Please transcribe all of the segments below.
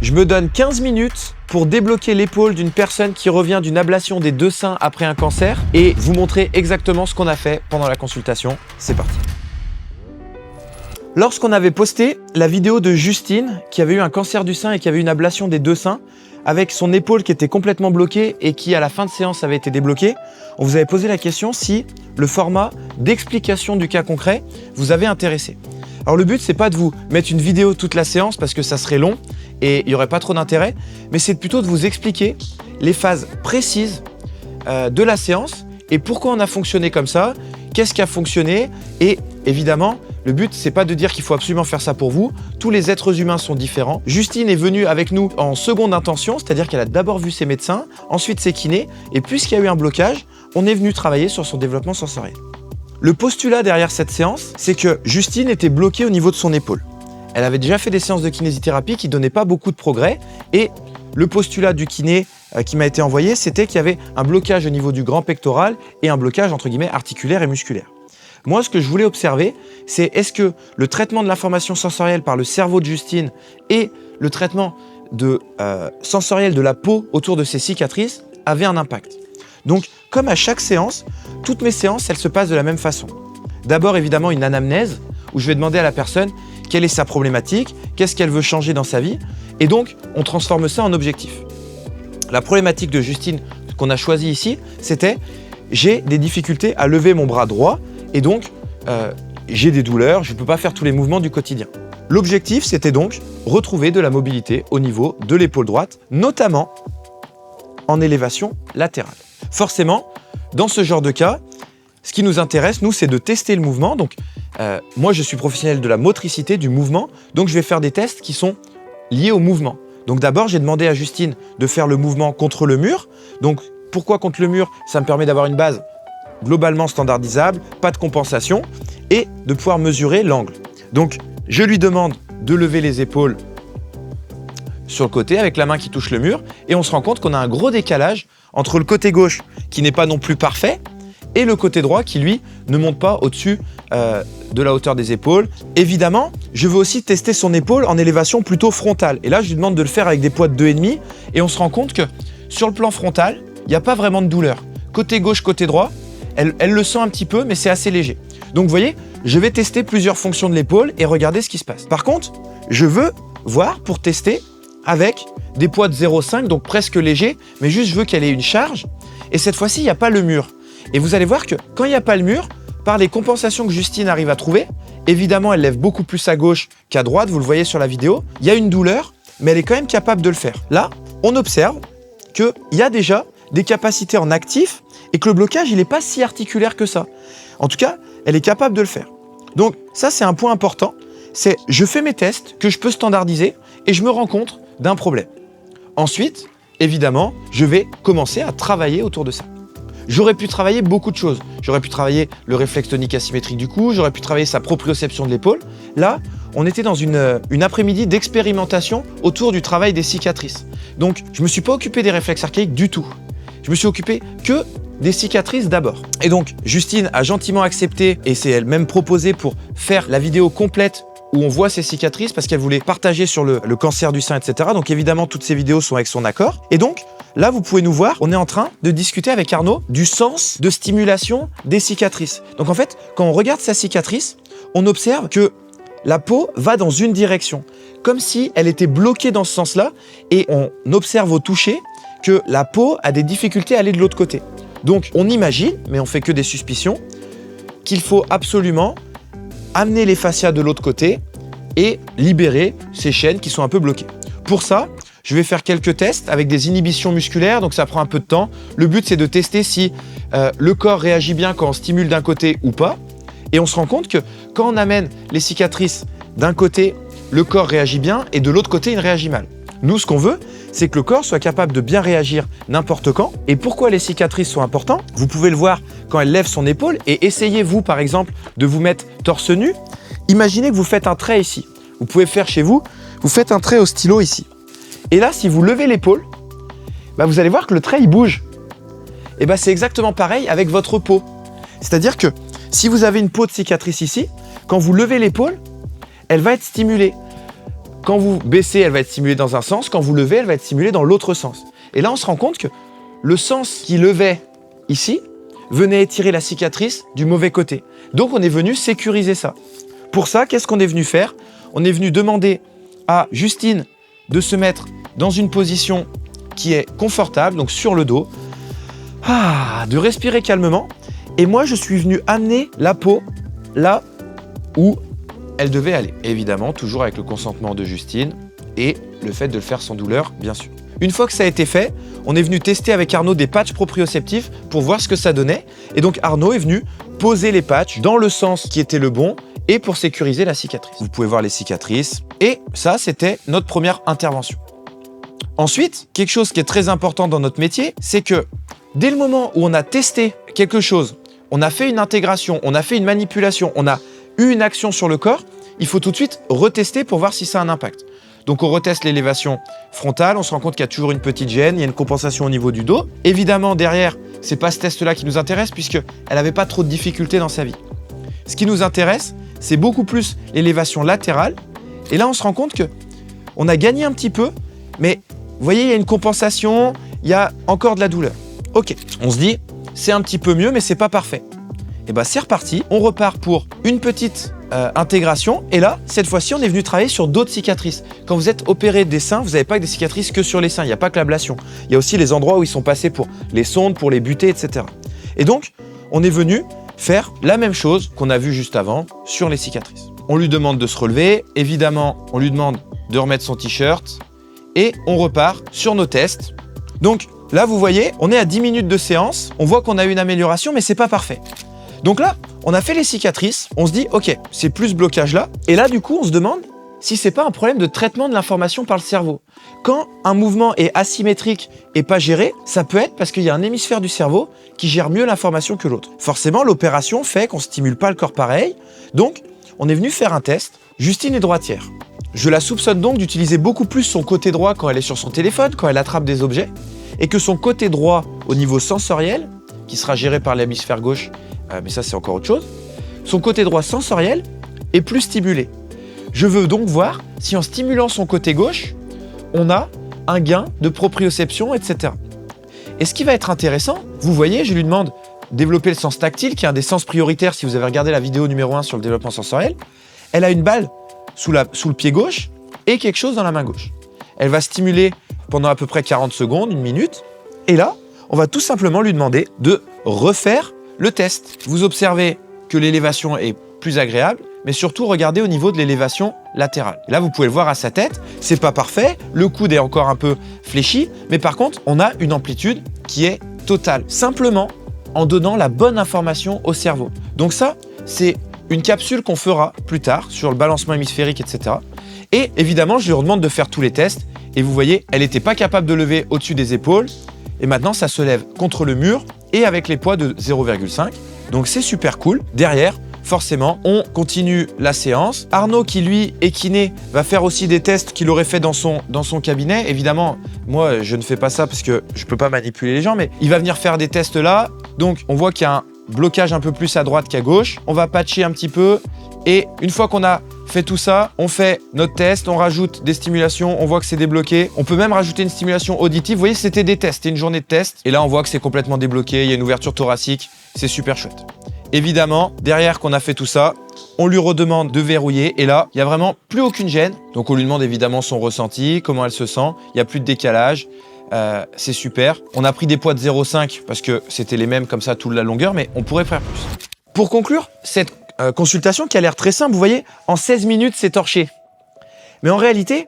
Je me donne 15 minutes pour débloquer l'épaule d'une personne qui revient d'une ablation des 2 seins après un cancer et vous montrer exactement ce qu'on a fait pendant la consultation. C'est parti. Lorsqu'on avait posté la vidéo de Justine qui avait eu un cancer du sein et qui avait eu une ablation des 2 seins avec son épaule qui était complètement bloquée et qui à la fin de séance avait été débloquée, on vous avait posé la question si le format d'explication du cas concret vous avait intéressé. Alors le but c'est pas de vous mettre une vidéo toute la séance parce que ça serait long et il n'y aurait pas trop d'intérêt, mais c'est plutôt de vous expliquer les phases précises de la séance et pourquoi on a fonctionné comme ça, qu'est-ce qui a fonctionné et évidemment, le but, c'est pas de dire qu'il faut absolument faire ça pour vous. Tous les êtres humains sont différents. Justine est venue avec nous en seconde intention, c'est-à-dire qu'elle a d'abord vu ses médecins, ensuite ses kinés, et puisqu'il y a eu un blocage, on est venu travailler sur son développement sensoriel. Le postulat derrière cette séance, c'est que Justine était bloquée au niveau de son épaule. Elle avait déjà fait des séances de kinésithérapie qui donnaient pas beaucoup de progrès, et le postulat du kiné qui m'a été envoyé, c'était qu'il y avait un blocage au niveau du grand pectoral et un blocage entre guillemets articulaire et musculaire. Moi, ce que je voulais observer, c'est est-ce que le traitement de l'information sensorielle par le cerveau de Justine et le traitement sensoriel de la peau autour de ses cicatrices avaient un impact. Donc, comme à chaque séance, toutes mes séances, elles se passent de la même façon. D'abord, évidemment, une anamnèse où je vais demander à la personne quelle est sa problématique, qu'est-ce qu'elle veut changer dans sa vie, et donc, on transforme ça en objectif. La problématique de Justine qu'on a choisie ici, c'était j'ai des difficultés à lever mon bras droit, et donc, j'ai des douleurs, je ne peux pas faire tous les mouvements du quotidien. L'objectif, c'était donc retrouver de la mobilité au niveau de l'épaule droite, notamment en élévation latérale. Forcément, dans ce genre de cas, ce qui nous intéresse, nous, c'est de tester le mouvement. Donc, moi, je suis professionnel de la motricité, du mouvement, donc je vais faire des tests qui sont liés au mouvement. Donc d'abord, j'ai demandé à Justine de faire le mouvement contre le mur. Donc, pourquoi contre le mur? Ça me permet d'avoir une base globalement standardisable, pas de compensation, et de pouvoir mesurer l'angle. Donc, je lui demande de lever les épaules sur le côté avec la main qui touche le mur, et on se rend compte qu'on a un gros décalage entre le côté gauche, qui n'est pas non plus parfait, et le côté droit qui, lui, ne monte pas au-dessus de la hauteur des épaules. Évidemment, je veux aussi tester son épaule en élévation plutôt frontale. Et là, je lui demande de le faire avec des poids de 2,5, et on se rend compte que sur le plan frontal, il n'y a pas vraiment de douleur. Côté gauche, côté droit, elle le sent un petit peu, mais c'est assez léger. Donc vous voyez, je vais tester plusieurs fonctions de l'épaule et regarder ce qui se passe. Par contre, je veux voir pour tester avec des poids de 0,5, donc presque léger, mais juste je veux qu'elle ait une charge. Et cette fois-ci, il n'y a pas le mur. Et vous allez voir que quand il n'y a pas le mur, par les compensations que Justine arrive à trouver, évidemment, elle lève beaucoup plus à gauche qu'à droite, vous le voyez sur la vidéo. Il y a une douleur, mais elle est quand même capable de le faire. Là, on observe qu'il y a déjà des capacités en actif et que le blocage, il n'est pas si articulaire que ça. En tout cas, elle est capable de le faire. Donc ça, c'est un point important. C'est je fais mes tests que je peux standardiser et je me rends compte d'un problème. Ensuite, évidemment, je vais commencer à travailler autour de ça. J'aurais pu travailler beaucoup de choses. J'aurais pu travailler le réflexe tonique asymétrique du cou, j'aurais pu travailler sa proprioception de l'épaule. Là, on était dans une après-midi d'expérimentation autour du travail des cicatrices. Donc, je ne me suis pas occupé des réflexes archaïques du tout. Je me suis occupé que des cicatrices d'abord. Et donc, Justine a gentiment accepté, et c'est elle-même proposée pour faire la vidéo complète où on voit ses cicatrices parce qu'elle voulait partager sur le cancer du sein, etc. Donc évidemment, toutes ces vidéos sont avec son accord. Et donc, là, vous pouvez nous voir, on est en train de discuter avec Arnaud du sens de stimulation des cicatrices. Donc en fait, quand on regarde sa cicatrice, on observe que la peau va dans une direction, comme si elle était bloquée dans ce sens-là, et on observe au toucher que la peau a des difficultés à aller de l'autre côté. Donc on imagine, mais on fait que des suspicions, qu'il faut absolument amener les fascias de l'autre côté et libérer ces chaînes qui sont un peu bloquées. Pour ça, je vais faire quelques tests avec des inhibitions musculaires, donc ça prend un peu de temps. Le but, c'est de tester si le corps réagit bien quand on stimule d'un côté ou pas. Et on se rend compte que quand on amène les cicatrices d'un côté, le corps réagit bien et de l'autre côté, il réagit mal. Nous, ce qu'on veut, c'est que le corps soit capable de bien réagir n'importe quand. Et pourquoi les cicatrices sont importantes? Vous pouvez le voir quand elle lève son épaule et essayez, vous, par exemple, de vous mettre torse nu. Imaginez que vous faites un trait ici. Vous pouvez faire chez vous, vous faites un trait au stylo ici. Et là, si vous levez l'épaule, vous allez voir que le trait, il bouge. Et c'est exactement pareil avec votre peau. C'est-à-dire que si vous avez une peau de cicatrice ici, quand vous levez l'épaule, elle va être stimulée. quand vous baissez, elle va être stimulée dans un sens, quand vous levez, elle va être stimulée dans l'autre sens. Et là, on se rend compte que le sens qui levait ici venait étirer la cicatrice du mauvais côté. Donc, on est venu sécuriser ça. Pour ça, qu'est-ce qu'on est venu faire? On est venu demander à Justine de se mettre dans une position qui est confortable, donc sur le dos, de respirer calmement. Et moi, je suis venu amener la peau là où elle devait aller. Évidemment, toujours avec le consentement de Justine et le fait de le faire sans douleur, bien sûr. Une fois que ça a été fait, on est venu tester avec Arnaud des patchs proprioceptifs pour voir ce que ça donnait. Et donc Arnaud est venu poser les patchs dans le sens qui était le bon et pour sécuriser la cicatrice. Vous pouvez voir les cicatrices. Et ça, c'était notre première intervention. Ensuite, quelque chose qui est très important dans notre métier, c'est que dès le moment où on a testé quelque chose, on a fait une intégration, on a fait une manipulation, on a eu une action sur le corps, il faut tout de suite retester pour voir si ça a un impact. Donc on reteste l'élévation frontale, on se rend compte qu'il y a toujours une petite gêne, il y a une compensation au niveau du dos. Évidemment, derrière, c'est pas ce test-là qui nous intéresse puisqu'elle n'avait pas trop de difficultés dans sa vie. Ce qui nous intéresse, c'est beaucoup plus l'élévation latérale. Et là, on se rend compte que on a gagné un petit peu, mais vous voyez, il y a une compensation, il y a encore de la douleur. Ok, on se dit, c'est un petit peu mieux, mais c'est pas parfait. Et bien c'est reparti, on repart pour une petite intégration. Et là, cette fois-ci, on est venu travailler sur d'autres cicatrices. Quand vous êtes opéré des seins, vous n'avez pas que des cicatrices que sur les seins, il n'y a pas que l'ablation. Il y a aussi les endroits où ils sont passés pour les sondes, pour les buter, etc. Et donc, on est venu faire la même chose qu'on a vu juste avant sur les cicatrices. On lui demande de se relever, évidemment, on lui demande de remettre son t-shirt et on repart sur nos tests. Donc là, vous voyez, on est à 10 minutes de séance, on voit qu'on a eu une amélioration, mais c'est pas parfait. Donc là, on a fait les cicatrices, on se dit, ok, c'est plus ce blocage là. Et là, du coup, on se demande si c'est pas un problème de traitement de l'information par le cerveau. Quand un mouvement est asymétrique et pas géré, ça peut être parce qu'il y a un hémisphère du cerveau qui gère mieux l'information que l'autre. Forcément, l'opération fait qu'on stimule pas le corps pareil. Donc, on est venu faire un test. Justine est droitière. Je la soupçonne donc d'utiliser beaucoup plus son côté droit quand elle est sur son téléphone, quand elle attrape des objets, et que son côté droit au niveau sensoriel, qui sera géré par l'hémisphère gauche, mais ça c'est encore autre chose, son côté droit sensoriel est plus stimulé. Je veux donc voir si en stimulant son côté gauche, on a un gain de proprioception, etc. Et ce qui va être intéressant, vous voyez, je lui demande de développer le sens tactile, qui est un des sens prioritaires si vous avez regardé la vidéo numéro 1 sur le développement sensoriel. Elle a une balle sous le pied gauche et quelque chose dans la main gauche. Elle va stimuler pendant à peu près 40 secondes, une minute. Et là, on va tout simplement lui demander de refaire le test. Vous observez que l'élévation est plus agréable, mais surtout regardez au niveau de l'élévation latérale. Là, vous pouvez le voir à sa tête, c'est pas parfait, le coude est encore un peu fléchi, mais par contre, on a une amplitude qui est totale, simplement en donnant la bonne information au cerveau. Donc ça, c'est une capsule qu'on fera plus tard sur le balancement hémisphérique, etc. Et évidemment, je lui redemande de faire tous les tests. Et vous voyez, elle n'était pas capable de lever au-dessus des épaules. Et maintenant, ça se lève contre le mur et avec les poids de 0,5. Donc c'est super cool. Derrière, forcément, on continue la séance. Arnaud, qui lui est kiné, va faire aussi des tests qu'il aurait fait dans son cabinet. Évidemment, moi, je ne fais pas ça parce que je ne peux pas manipuler les gens, mais il va venir faire des tests là. Donc, on voit qu'il y a un blocage un peu plus à droite qu'à gauche. On va patcher un petit peu. Et une fois qu'on a fait tout ça, on fait notre test, on rajoute des stimulations, on voit que c'est débloqué. On peut même rajouter une stimulation auditive. Vous voyez, c'était des tests, c'était une journée de test. Et là, on voit que c'est complètement débloqué, il y a une ouverture thoracique. C'est super chouette. Évidemment, derrière qu'on a fait tout ça, on lui redemande de verrouiller. Et là, il n'y a vraiment plus aucune gêne. Donc, on lui demande évidemment son ressenti, comment elle se sent. Il n'y a plus de décalage. C'est super. On a pris des poids de 0,5 parce que c'était les mêmes comme ça toute la longueur, mais on pourrait faire plus. Pour conclure, cette consultation qui a l'air très simple, vous voyez, en 16 minutes, c'est torché. Mais en réalité,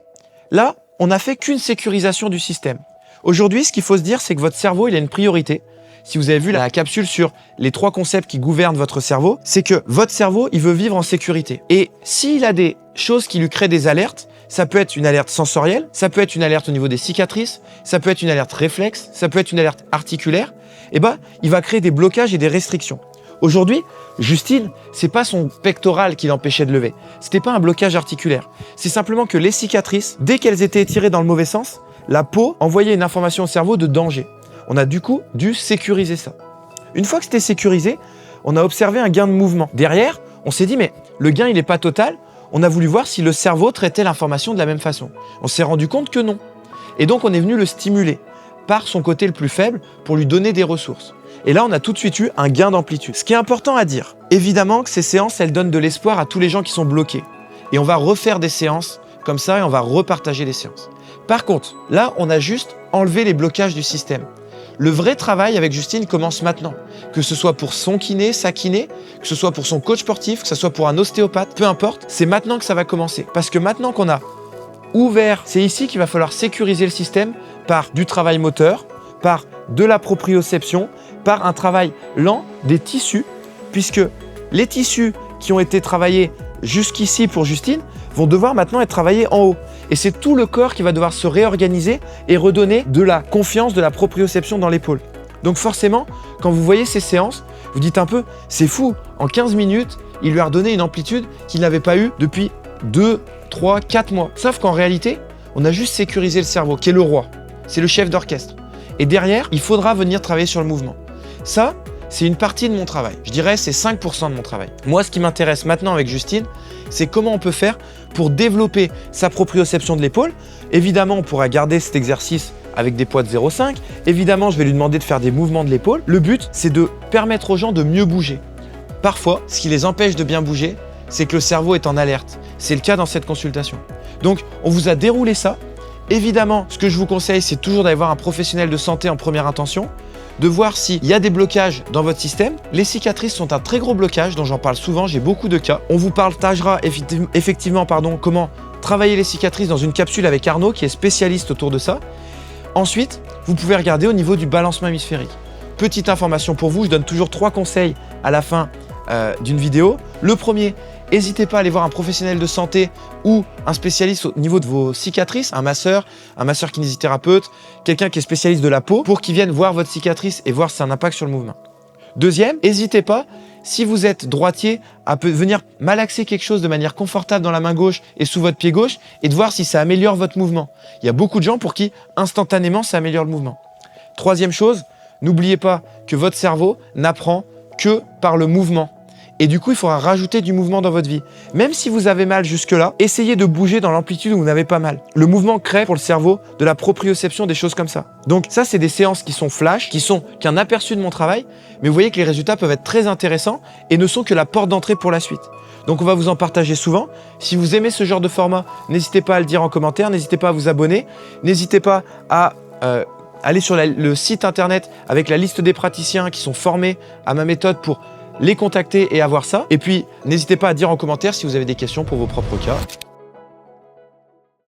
là, on n'a fait qu'une sécurisation du système. Aujourd'hui, ce qu'il faut se dire, c'est que votre cerveau, il a une priorité. Si vous avez vu la capsule sur les 3 concepts qui gouvernent votre cerveau, c'est que votre cerveau, il veut vivre en sécurité. Et s'il a des choses qui lui créent des alertes, ça peut être une alerte sensorielle, ça peut être une alerte au niveau des cicatrices, ça peut être une alerte réflexe, ça peut être une alerte articulaire, et ben, il va créer des blocages et des restrictions. Aujourd'hui, Justine, c'est pas son pectoral qui l'empêchait de lever. C'était pas un blocage articulaire. C'est simplement que les cicatrices, dès qu'elles étaient étirées dans le mauvais sens, la peau envoyait une information au cerveau de danger. On a du coup dû sécuriser ça. Une fois que c'était sécurisé, on a observé un gain de mouvement. Derrière, on s'est dit, mais le gain, il n'est pas total. on a voulu voir si le cerveau traitait l'information de la même façon. On s'est rendu compte que non. Et donc, on est venu le stimuler par son côté le plus faible pour lui donner des ressources. Et là, on a tout de suite eu un gain d'amplitude. Ce qui est important à dire, évidemment que ces séances, elles donnent de l'espoir à tous les gens qui sont bloqués. Et on va refaire des séances comme ça et on va repartager les séances. Par contre, là, on a juste enlevé les blocages du système. Le vrai travail avec Justine commence maintenant. Que ce soit pour son kiné, sa kiné, que ce soit pour son coach sportif, que ce soit pour un ostéopathe, peu importe, c'est maintenant que ça va commencer. Parce que maintenant qu'on a ouvert, c'est ici qu'il va falloir sécuriser le système par du travail moteur, par de la proprioception, par un travail lent des tissus, puisque les tissus qui ont été travaillés jusqu'ici pour Justine vont devoir maintenant être travaillés en haut. Et c'est tout le corps qui va devoir se réorganiser et redonner de la confiance, de la proprioception dans l'épaule. Donc forcément, quand vous voyez ces séances, vous dites un peu, c'est fou, en 15 minutes, il lui a redonné une amplitude qu'il n'avait pas eue depuis 2, 3, 4 mois. Sauf qu'en réalité, on a juste sécurisé le cerveau, qui est le roi. C'est le chef d'orchestre. Et derrière, il faudra venir travailler sur le mouvement. Ça, c'est une partie de mon travail. Je dirais c'est 5% de mon travail. Moi, ce qui m'intéresse maintenant avec Justine, c'est comment on peut faire pour développer sa proprioception de l'épaule. Évidemment, on pourra garder cet exercice avec des poids de 0,5. Évidemment, je vais lui demander de faire des mouvements de l'épaule. Le but, c'est de permettre aux gens de mieux bouger. Parfois, ce qui les empêche de bien bouger, c'est que le cerveau est en alerte. C'est le cas dans cette consultation. Donc, on vous a déroulé ça. Évidemment, ce que je vous conseille, c'est toujours d'aller voir un professionnel de santé en première intention, de voir s'il y a des blocages dans votre système. Les cicatrices sont un très gros blocage, dont j'en parle souvent, j'ai beaucoup de cas. On vous partagera effectivement comment travailler les cicatrices dans une capsule avec Arnaud, qui est spécialiste autour de ça. Ensuite, vous pouvez regarder au niveau du balancement hémisphérique. Petite information pour vous, je donne toujours 3 conseils à la fin d'une vidéo. Le premier, n'hésitez pas à aller voir un professionnel de santé ou un spécialiste au niveau de vos cicatrices, un masseur kinésithérapeute, quelqu'un qui est spécialiste de la peau pour qu'il vienne voir votre cicatrice et voir si ça a un impact sur le mouvement. Deuxième, n'hésitez pas, si vous êtes droitier, à venir malaxer quelque chose de manière confortable dans la main gauche et sous votre pied gauche et de voir si ça améliore votre mouvement. Il y a beaucoup de gens pour qui, instantanément, ça améliore le mouvement. Troisième chose, n'oubliez pas que votre cerveau n'apprend que par le mouvement. Et du coup, il faudra rajouter du mouvement dans votre vie. Même si vous avez mal jusque-là, essayez de bouger dans l'amplitude où vous n'avez pas mal. Le mouvement crée pour le cerveau de la proprioception, des choses comme ça. Donc ça, c'est des séances qui sont flash, qui sont qu'un aperçu de mon travail, mais vous voyez que les résultats peuvent être très intéressants et ne sont que la porte d'entrée pour la suite. Donc on va vous en partager souvent. Si vous aimez ce genre de format, n'hésitez pas à le dire en commentaire, n'hésitez pas à vous abonner, n'hésitez pas à aller sur le site internet avec la liste des praticiens qui sont formés à ma méthode pour les contacter et avoir ça. Et puis, n'hésitez pas à dire en commentaire si vous avez des questions pour vos propres cas.